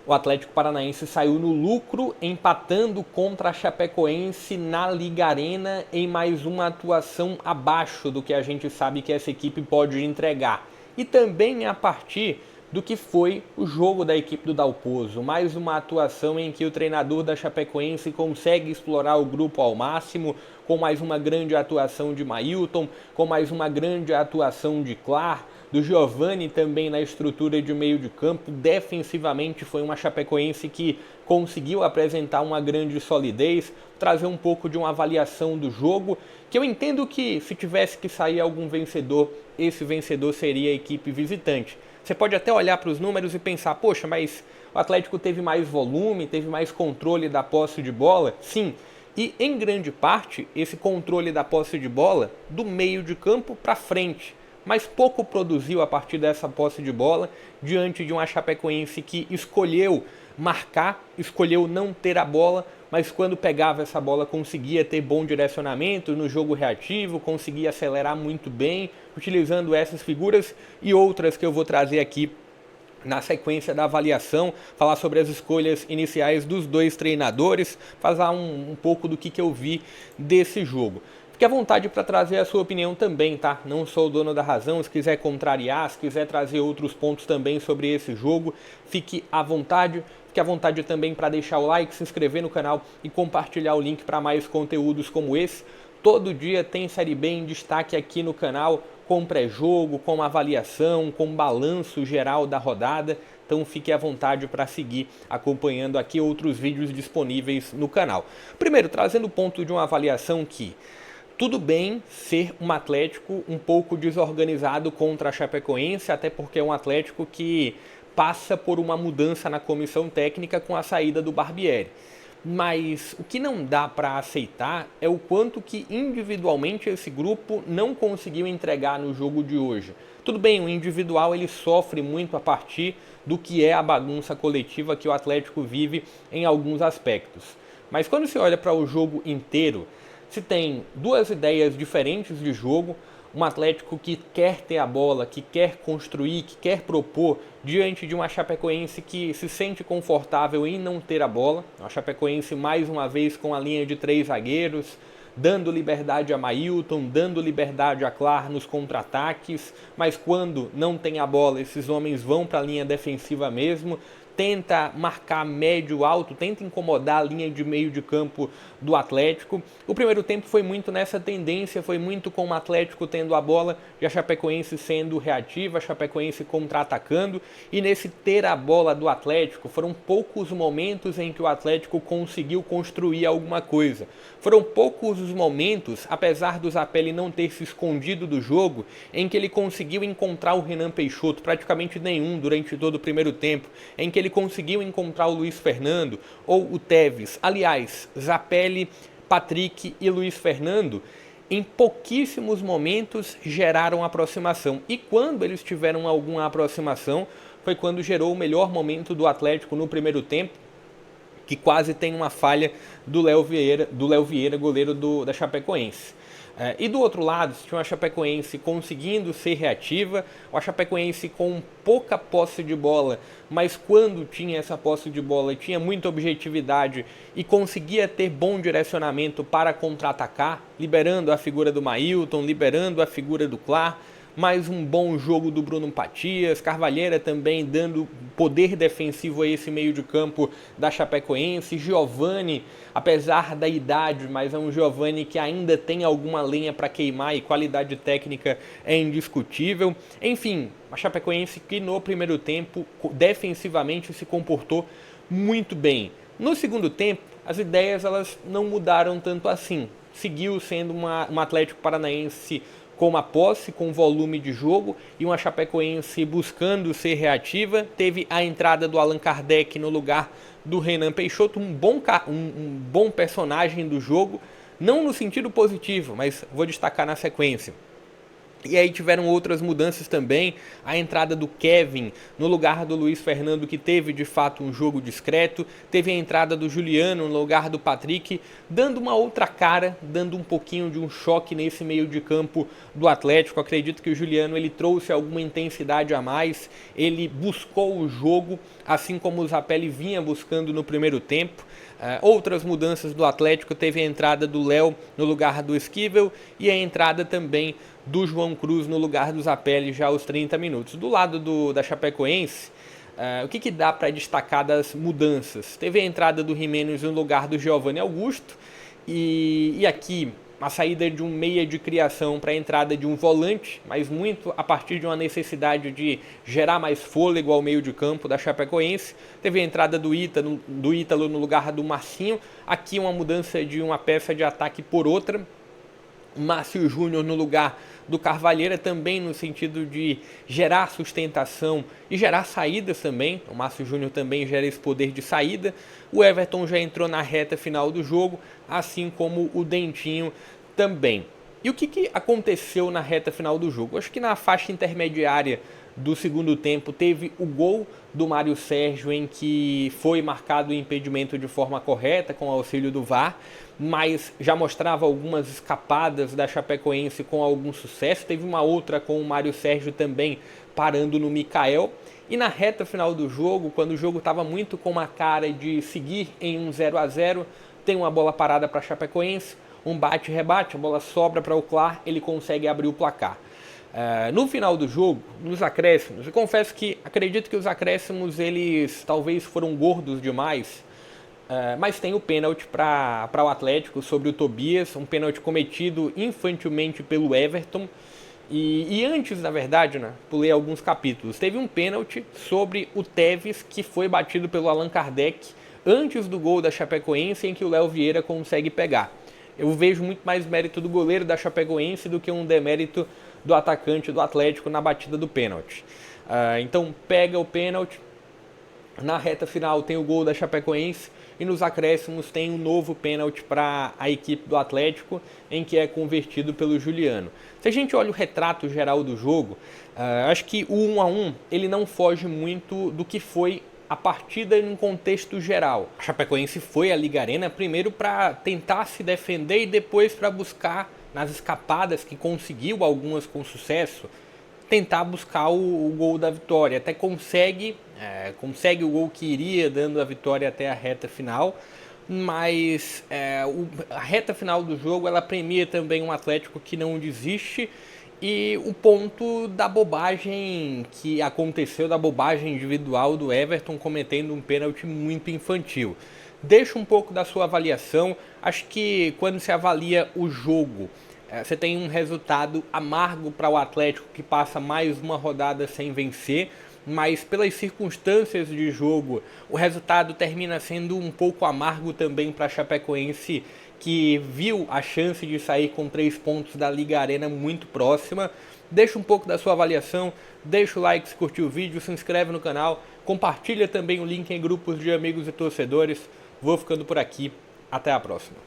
o Atlético Paranaense saiu no lucro, empatando contra a Chapecoense na Liga Arena em mais uma atuação abaixo do que a gente sabe que essa equipe pode entregar. E também a partir do que foi o jogo da equipe do Dalpozo. Mais uma atuação em que o treinador da Chapecoense consegue explorar o grupo ao máximo, com mais uma grande atuação de Mailton, com mais uma grande atuação de Clar, do Giovani também na estrutura de meio de campo. Defensivamente foi uma Chapecoense que conseguiu apresentar uma grande solidez, trazer um pouco de uma avaliação do jogo, que eu entendo que se tivesse que sair algum vencedor, esse vencedor seria a equipe visitante. Você pode até olhar para os números e pensar, poxa, mas o Atlético teve mais volume, teve mais controle da posse de bola? Sim, e em grande parte esse controle da posse de bola do meio de campo para frente, mas pouco produziu a partir dessa posse de bola diante de uma Chapecoense que escolheu marcar, escolheu não ter a bola, mas quando pegava essa bola conseguia ter bom direcionamento no jogo reativo, conseguia acelerar muito bem, utilizando essas figuras e outras que eu vou trazer aqui na sequência da avaliação, falar sobre as escolhas iniciais dos dois treinadores, falar um pouco do que eu vi desse jogo. Fique à vontade para trazer a sua opinião também, tá? Não sou o dono da razão, se quiser contrariar, se quiser trazer outros pontos também sobre esse jogo, fique à vontade. Fique à vontade também para deixar o like, se inscrever no canal e compartilhar o link para mais conteúdos como esse. Todo dia tem Série B em destaque aqui no canal, com pré-jogo, com avaliação, com balanço geral da rodada. Então fique à vontade para seguir acompanhando aqui outros vídeos disponíveis no canal. Primeiro, trazendo o ponto de uma avaliação que tudo bem ser um Atlético um pouco desorganizado contra a Chapecoense, até porque é um Atlético que passa por uma mudança na comissão técnica com a saída do Barbieri. Mas o que não dá para aceitar é o quanto que individualmente esse grupo não conseguiu entregar no jogo de hoje. Tudo bem, o individual ele sofre muito a partir do que é a bagunça coletiva que o Atlético vive em alguns aspectos. Mas quando se olha para o jogo inteiro, se tem duas ideias diferentes de jogo, um Atlético que quer ter a bola, que quer construir, que quer propor, diante de uma Chapecoense que se sente confortável em não ter a bola. A Chapecoense mais uma vez com a linha de 3 zagueiros, dando liberdade a Mailton, dando liberdade a Clar nos contra-ataques, mas quando não tem a bola, esses homens vão para a linha defensiva mesmo, tenta marcar médio alto, tenta incomodar a linha de meio de campo do Atlético. O primeiro tempo foi muito nessa tendência, foi muito com o Atlético tendo a bola e a Chapecoense sendo reativa, a Chapecoense contra-atacando, e nesse ter a bola do Atlético foram poucos momentos em que o Atlético conseguiu construir alguma coisa. Foram poucos os momentos, apesar do Zapelli não ter se escondido do jogo, em que ele conseguiu encontrar o Renan Peixoto, praticamente nenhum durante todo o primeiro tempo, em que ele conseguiu encontrar o Luiz Fernando ou o Tevez. Aliás, Zapelli, Patrick e Luiz Fernando em pouquíssimos momentos geraram aproximação. E quando eles tiveram alguma aproximação, foi quando gerou o melhor momento do Atlético no primeiro tempo, que quase tem uma falha do Léo Vieira, goleiro da Chapecoense. E do outro lado, tinha uma Chapecoense conseguindo ser reativa, uma Chapecoense com pouca posse de bola, mas quando tinha essa posse de bola tinha muita objetividade e conseguia ter bom direcionamento para contra-atacar, liberando a figura do Mailton, liberando a figura do Clar. Mais um bom jogo do Bruno Patias, Carvalheira também dando poder defensivo a esse meio de campo da Chapecoense, Giovani, apesar da idade, mas é um Giovani que ainda tem alguma lenha para queimar e qualidade técnica é indiscutível. Enfim, a Chapecoense que no primeiro tempo defensivamente se comportou muito bem. No segundo tempo, as ideias elas não mudaram tanto assim. Seguiu sendo um Atlético Paranaense com uma posse, com volume de jogo e uma Chapecoense buscando ser reativa. Teve a entrada do Allan Kardec no lugar do Renan Peixoto, um bom personagem do jogo, não no sentido positivo, mas vou destacar na sequência. E aí tiveram outras mudanças também, a entrada do Kevin no lugar do Luiz Fernando, que teve de fato um jogo discreto, teve a entrada do Juliano no lugar do Patrick, dando uma outra cara, dando um pouquinho de um choque nesse meio de campo do Atlético. Acredito que o Juliano ele trouxe alguma intensidade a mais, ele buscou o jogo, assim como o Zapelli vinha buscando no primeiro tempo. Outras mudanças do Atlético, teve a entrada do Léo no lugar do Esquivel e a entrada também do João Cruz no lugar do Zapelli já aos 30 minutos. Do lado da Chapecoense, o que dá para destacar das mudanças? Teve a entrada do Giménez no lugar do Giovanni Augusto e aqui a saída de um meia de criação para a entrada de um volante, mas muito a partir de uma necessidade de gerar mais fôlego ao meio de campo da Chapecoense. Teve a entrada do Ítalo no lugar do Marcinho, aqui uma mudança de uma peça de ataque por outra. Márcio Júnior no lugar do Carvalheira, também no sentido de gerar sustentação e gerar saídas também. O Márcio Júnior também gera esse poder de saída. O Everton já entrou na reta final do jogo, assim como o Dentinho também. E o que aconteceu na reta final do jogo? Acho que na faixa intermediária do segundo tempo teve o gol do Mário Sérgio, em que foi marcado o impedimento de forma correta com o auxílio do VAR, mas já mostrava algumas escapadas da Chapecoense com algum sucesso. Teve uma outra com o Mário Sérgio também parando no Mikael. E na reta final do jogo, quando o jogo estava muito com uma cara de seguir em um 0-0, tem uma bola parada para a Chapecoense, um bate-rebate, a bola sobra para o Clar, ele consegue abrir o placar. No final do jogo, nos acréscimos, eu confesso que acredito que os acréscimos eles talvez foram gordos demais, mas tem o pênalti para o Atlético sobre o Tobias, um pênalti cometido infantilmente pelo Everton. E antes, na verdade, né, pulei alguns capítulos, teve um pênalti sobre o Tevez que foi batido pelo Allan Kardec antes do gol da Chapecoense, em que o Léo Vieira consegue pegar. Eu vejo muito mais mérito do goleiro da Chapecoense do que um demérito do atacante do Atlético na batida do pênalti. Então pega o pênalti, na reta final tem o gol da Chapecoense e nos acréscimos tem um novo pênalti para a equipe do Atlético, em que é convertido pelo Juliano. Se a gente olha o retrato geral do jogo, acho que o 1-1 ele não foge muito do que foi a partida em um contexto geral. A Chapecoense foi à Liga Arena primeiro para tentar se defender e depois para buscar, nas escapadas que conseguiu, algumas com sucesso, tentar buscar o gol da vitória. Até consegue o gol que iria dando a vitória até a reta final, mas a reta final do jogo ela premia também um Atlético que não desiste. E o ponto da bobagem que aconteceu, da bobagem individual do Everton cometendo um pênalti muito infantil. Deixa um pouco da sua avaliação. Acho que quando se avalia o jogo, você tem um resultado amargo para o Atlético, que passa mais uma rodada sem vencer, mas pelas circunstâncias de jogo, o resultado termina sendo um pouco amargo também para a Chapecoense, que viu a chance de sair com 3 pontos da Liga Arena muito próxima. Deixa um pouco da sua avaliação, deixa o like se curtiu o vídeo, se inscreve no canal, compartilha também o link em grupos de amigos e torcedores. Vou ficando por aqui, até a próxima.